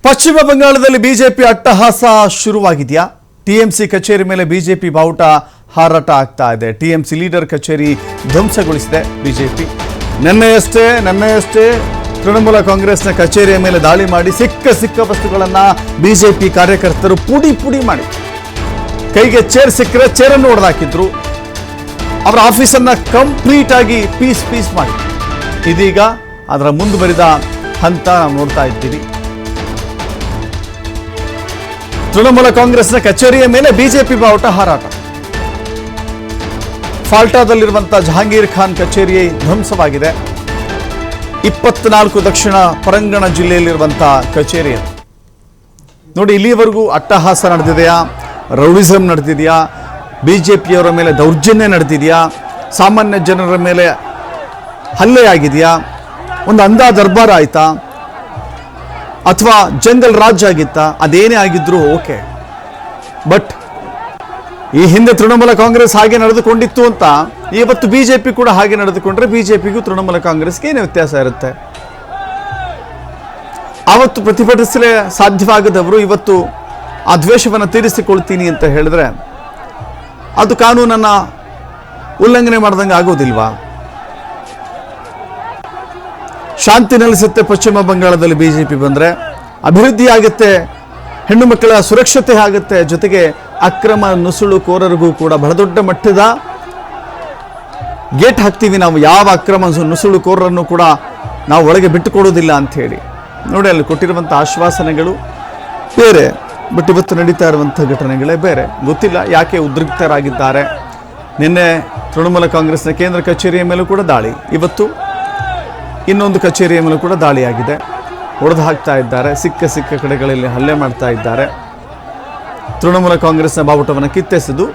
ಪಶ್ಚಿಮ ಬಂಗಾಳದಲ್ಲಿ BJP ಅಟ್ಟಹಾಸ ಶುರುವಾಗಿದೆಯಾ? TMC ಕಚೇರಿ ಮೇಲೆ ಬಿಜೆಪಿ ಬಾವುಟ ಹಾರಾಟ ಆಗ್ತಾ ಇದೆ. ಟಿಎಂಸಿ ಲೀಡರ್ ಕಚೇರಿ ಧ್ವಂಸಗೊಳಿಸಿದೆ ಬಿಜೆಪಿ. ನೆನ್ನೆಯಷ್ಟೇ ತೃಣಮೂಲ ಕಾಂಗ್ರೆಸ್ನ ಕಚೇರಿಯ ಮೇಲೆ ದಾಳಿ ಮಾಡಿ ಸಿಕ್ಕ ವಸ್ತುಗಳನ್ನು ಬಿಜೆಪಿ ಕಾರ್ಯಕರ್ತರು ಪುಡಿ ಮಾಡಿ ಕೈಗೆ ಚೇರ್ ಸಿಕ್ಕರೆ ಚೇರನ್ನು ಹೊಡೆದಾಕಿದ್ರು. ಅವರ ಆಫೀಸನ್ನು ಕಂಪ್ಲೀಟ್ ಆಗಿ ಪೀಸ್ ಮಾಡಿ ಇದೀಗ ಅದರ ಮುಂದುವರಿದ ಹಂತ ನಾವು ನೋಡ್ತಾ ಇದ್ದೀವಿ. ತೃಣಮೂಲ ಕಾಂಗ್ರೆಸ್ನ ಕಚೇರಿಯ ಮೇಲೆ ಬಿಜೆಪಿ ಬಾವುಟ ಹಾರಾಟ. ಫಾಲ್ಟಾದಲ್ಲಿರುವಂತಹ ಜಹಾಂಗೀರ್ ಖಾನ್ ಕಚೇರಿ ಧ್ವಂಸವಾಗಿದೆ. 24 ದಕ್ಷಿಣ ಪರಂಗಣ ಜಿಲ್ಲೆಯಲ್ಲಿರುವಂತಹ ಕಚೇರಿ ನೋಡಿ. ಇಲ್ಲಿವರೆಗೂ ಅಟ್ಟಹಾಸ ನಡೆದಿದೆಯಾ, ರೌಡಿಸಂ ನಡೆದಿದೆಯಾ, ಬಿಜೆಪಿಯವರ ಮೇಲೆ ದೌರ್ಜನ್ಯ ನಡೆದಿದೆಯಾ, ಸಾಮಾನ್ಯ ಜನರ ಮೇಲೆ ಹಲ್ಲೆ ಆಗಿದೆಯಾ, ಒಂದು ಅಂದಾ ದರ್ಬಾರ್ ಆಯ್ತಾ, ಅಥವಾ ಜಂಗಲ್ ರಾಜ್ ಆಗಿತ್ತಾ? ಅದೇನೇ ಆಗಿದ್ರು ಓಕೆ. ಬಟ್ ಈ ಹಿಂದೆ ತೃಣಮೂಲ ಕಾಂಗ್ರೆಸ್ ಹಾಗೆ ನಡೆದುಕೊಂಡಿತ್ತು ಅಂತ ಇವತ್ತು ಬಿಜೆಪಿ ಕೂಡ ಹಾಗೆ ನಡೆದುಕೊಂಡ್ರೆ ಬಿಜೆಪಿಗೂ ತೃಣಮೂಲ ಕಾಂಗ್ರೆಸ್ಗೆ ಏನು ವ್ಯತ್ಯಾಸ ಇರುತ್ತೆ? ಆವತ್ತು ಪ್ರತಿಭಟಿಸಲೇ ಸಾಧ್ಯವಾಗದವರು ಇವತ್ತು ಆ ದ್ವೇಷವನ್ನು ತೀರಿಸಿಕೊಳ್ತೀನಿ ಅಂತ ಹೇಳಿದ್ರೆ ಅದು ಕಾನೂನನ್ನ ಉಲ್ಲಂಘನೆ ಮಾಡ್ದಂಗೆ ಆಗೋದಿಲ್ವಾ? ಶಾಂತಿ ನೆಲೆಸುತ್ತೆ ಪಶ್ಚಿಮ ಬಂಗಾಳದಲ್ಲಿ ಬಿಜೆಪಿ ಬಂದರೆ, ಅಭಿವೃದ್ಧಿ ಆಗುತ್ತೆ, ಹೆಣ್ಣು ಮಕ್ಕಳ ಸುರಕ್ಷತೆ ಆಗುತ್ತೆ, ಜೊತೆಗೆ ಅಕ್ರಮ ನುಸುಳುಕೋರರಿಗೂ ಕೂಡ ಬಹಳ ದೊಡ್ಡ ಮಟ್ಟದ ಗೇಟ್ ಹಾಕ್ತೀವಿ ನಾವು. ಯಾವ ಅಕ್ರಮ ನುಸುಳುಕೋರರನ್ನು ಕೂಡ ನಾವು ಒಳಗೆ ಬಿಟ್ಟುಕೊಡೋದಿಲ್ಲ ಅಂತ ಹೇಳಿ ನೋಡಿ. ಅಲ್ಲಿ ಕೊಟ್ಟಿರುವಂಥ ಆಶ್ವಾಸನೆಗಳು ಬೇರೆ, ಬಟ್ ಇವತ್ತು ನಡೀತಾ ಇರುವಂಥ ಘಟನೆಗಳೇ ಬೇರೆ. ಗೊತ್ತಿಲ್ಲ ಯಾಕೆ ಉದ್ರಿಕ್ತರಾಗಿದ್ದಾರೆ. ನಿನ್ನೆ ತೃಣಮೂಲ ಕಾಂಗ್ರೆಸ್ನ ಕೇಂದ್ರ ಕಚೇರಿಯ ಮೇಲೂ ಕೂಡ ದಾಳಿ, ಇವತ್ತು ಇನ್ನೊಂದು ಕಚೇರಿಯ ಮೇಲೂ ಕೂಡ ದಾಳಿಯಾಗಿದೆ. ಹೊಡೆದು ಹಾಕ್ತಾ ಇದ್ದಾರೆ, ಸಿಕ್ಕ ಕಡೆಗಳಲ್ಲಿ ಹಲ್ಲೆ ಮಾಡ್ತಾ ಇದ್ದಾರೆ. ತೃಣಮೂಲ ಕಾಂಗ್ರೆಸ್ನ ಬಾವುಟವನ್ನು ಕಿತ್ತೆಸೆದು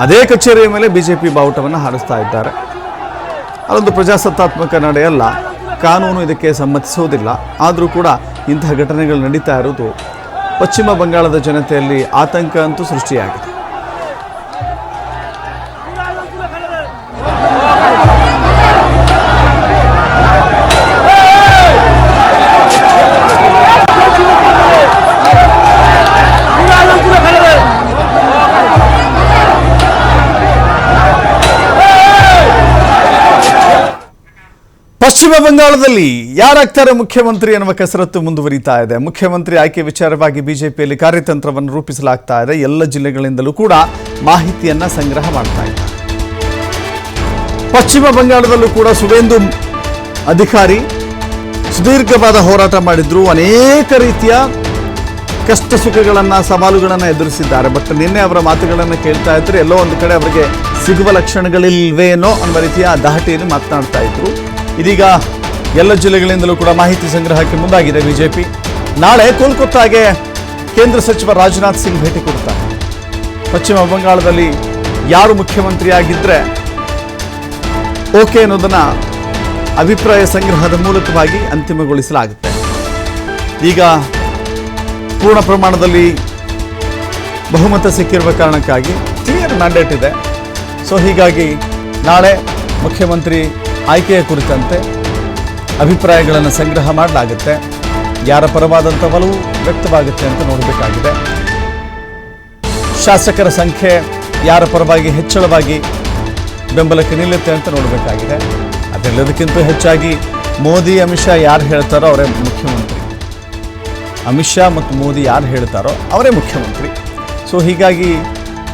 ಅದೇ ಕಚೇರಿಯ ಮೇಲೆ ಬಿಜೆಪಿ ಬಾವುಟವನ್ನು ಹಾರಿಸ್ತಾ ಇದ್ದಾರೆ. ಅದೊಂದು ಪ್ರಜಾಸತ್ತಾತ್ಮಕ ನಡೆಯಲ್ಲ, ಕಾನೂನು ಇದಕ್ಕೆ ಸಮ್ಮತಿಸುವುದಿಲ್ಲ. ಆದರೂ ಕೂಡ ಇಂತಹ ಘಟನೆಗಳು ನಡೀತಾ ಇರುವುದು ಪಶ್ಚಿಮ ಬಂಗಾಳದ ಜನತೆಯಲ್ಲಿ ಆತಂಕ ಅಂತೂ ಸೃಷ್ಟಿಯಾಗಿದೆ. ಪಶ್ಚಿಮ ಬಂಗಾಳದಲ್ಲಿ ಯಾರಾಗ್ತಾರೆ ಮುಖ್ಯಮಂತ್ರಿ ಎನ್ನುವ ಕಸರತ್ತು ಮುಂದುವರಿತಾ ಇದೆ. ಮುಖ್ಯಮಂತ್ರಿ ಆಯ್ಕೆ ವಿಚಾರವಾಗಿ ಬಿಜೆಪಿಯಲ್ಲಿ ಕಾರ್ಯತಂತ್ರವನ್ನು ರೂಪಿಸಲಾಗ್ತಾ ಇದೆ. ಎಲ್ಲ ಜಿಲ್ಲೆಗಳಿಂದಲೂ ಕೂಡ ಮಾಹಿತಿಯನ್ನ ಸಂಗ್ರಹ ಮಾಡ್ತಾ ಇದ್ದಾರೆ. ಪಶ್ಚಿಮ ಬಂಗಾಳದಲ್ಲೂ ಕೂಡ ಸುವೇಂದು ಅಧಿಕಾರಿ ಸುದೀರ್ಘವಾದ ಹೋರಾಟ ಮಾಡಿದ್ರು. ಅನೇಕ ರೀತಿಯ ಕಷ್ಟ ಸುಖಗಳನ್ನ, ಸವಾಲುಗಳನ್ನು ಎದುರಿಸಿದ್ದಾರೆ. ಬಟ್ ನಿನ್ನೆ ಅವರ ಮಾತುಗಳನ್ನು ಕೇಳ್ತಾ ಇದ್ರೆ ಎಲ್ಲೋ ಒಂದು ಕಡೆ ಅವರಿಗೆ ಸಿಗುವ ಲಕ್ಷಣಗಳಿಲ್ವೇನೋ ಅನ್ನುವ ರೀತಿಯ ದಾಹಟಿಯನ್ನು ಮಾತನಾಡ್ತಾ ಇದ್ರು. ಇದೀಗ ಎಲ್ಲ ಜಿಲ್ಲೆಗಳಿಂದಲೂ ಕೂಡ ಮಾಹಿತಿ ಸಂಗ್ರಹಕ್ಕೆ ಮುಂದಾಗಿದೆ ಬಿಜೆಪಿ. ನಾಳೆ ಕೋಲ್ಕತ್ತಾಗೆ ಕೇಂದ್ರ ಸಚಿವ ರಾಜನಾಥ್ ಸಿಂಗ್ ಭೇಟಿ ಕೊಡ್ತಾರೆ. ಪಶ್ಚಿಮ ಬಂಗಾಳದಲ್ಲಿ ಯಾರು ಮುಖ್ಯಮಂತ್ರಿಯಾಗಿದ್ದರೆ ಓಕೆ ಅನ್ನೋದನ್ನ ಅಭಿಪ್ರಾಯ ಸಂಗ್ರಹದ ಮೂಲಕವಾಗಿ ಅಂತಿಮಗೊಳಿಸಲಾಗುತ್ತೆ. ಈಗ ಪೂರ್ಣ ಪ್ರಮಾಣದಲ್ಲಿ ಬಹುಮತ ಸಿಕ್ಕಿರುವ ಕಾರಣಕ್ಕಾಗಿ ಕ್ಲಿಯರ್ ಮ್ಯಾಂಡೇಟ್ ಇದೆ. ಸೊ ಹೀಗಾಗಿ ನಾಳೆ ಮುಖ್ಯಮಂತ್ರಿ ಆಯ್ಕೆಯ ಕುರಿತಂತೆ ಅಭಿಪ್ರಾಯಗಳನ್ನು ಸಂಗ್ರಹ ಮಾಡಲಾಗುತ್ತೆ. ಯಾರ ಪರವಾದಂಥ ಒಲವು ವ್ಯಕ್ತವಾಗುತ್ತೆ ಅಂತ ನೋಡಬೇಕಾಗಿದೆ. ಶಾಸಕರ ಸಂಖ್ಯೆ ಯಾರ ಪರವಾಗಿ ಹೆಚ್ಚಳವಾಗಿ ಬೆಂಬಲಕ್ಕೆ ನಿಲ್ಲುತ್ತೆ ಅಂತ ನೋಡಬೇಕಾಗಿದೆ. ಅದೆಲ್ಲದಕ್ಕಿಂತ ಹೆಚ್ಚಾಗಿ ಮೋದಿ ಅಮಿತ್ ಶಾ ಯಾರು ಹೇಳ್ತಾರೋ ಅವರೇ ಮುಖ್ಯಮಂತ್ರಿ. ಅಮಿತ್ ಶಾ ಮತ್ತು ಮೋದಿ ಯಾರು ಹೇಳ್ತಾರೋ ಅವರೇ ಮುಖ್ಯಮಂತ್ರಿ. ಸೊ ಹೀಗಾಗಿ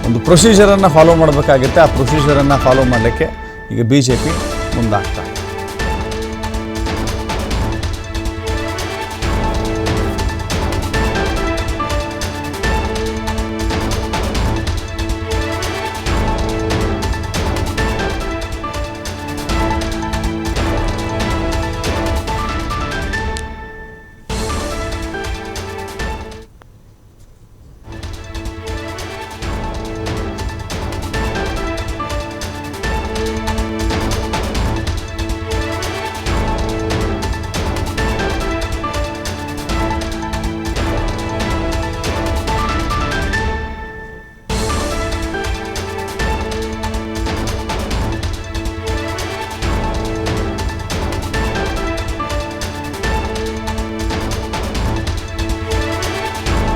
ಒಂದು ಪ್ರೊಸೀಜರನ್ನು ಫಾಲೋ ಮಾಡಬೇಕಾಗುತ್ತೆ. ಆ ಪ್ರೊಸೀಜರನ್ನು ಫಾಲೋ ಮಾಡಲಿಕ್ಕೆ ಈಗ ಬಿಜೆಪಿ ಮುಂದಾಗ್ತಾ ಇದೆ.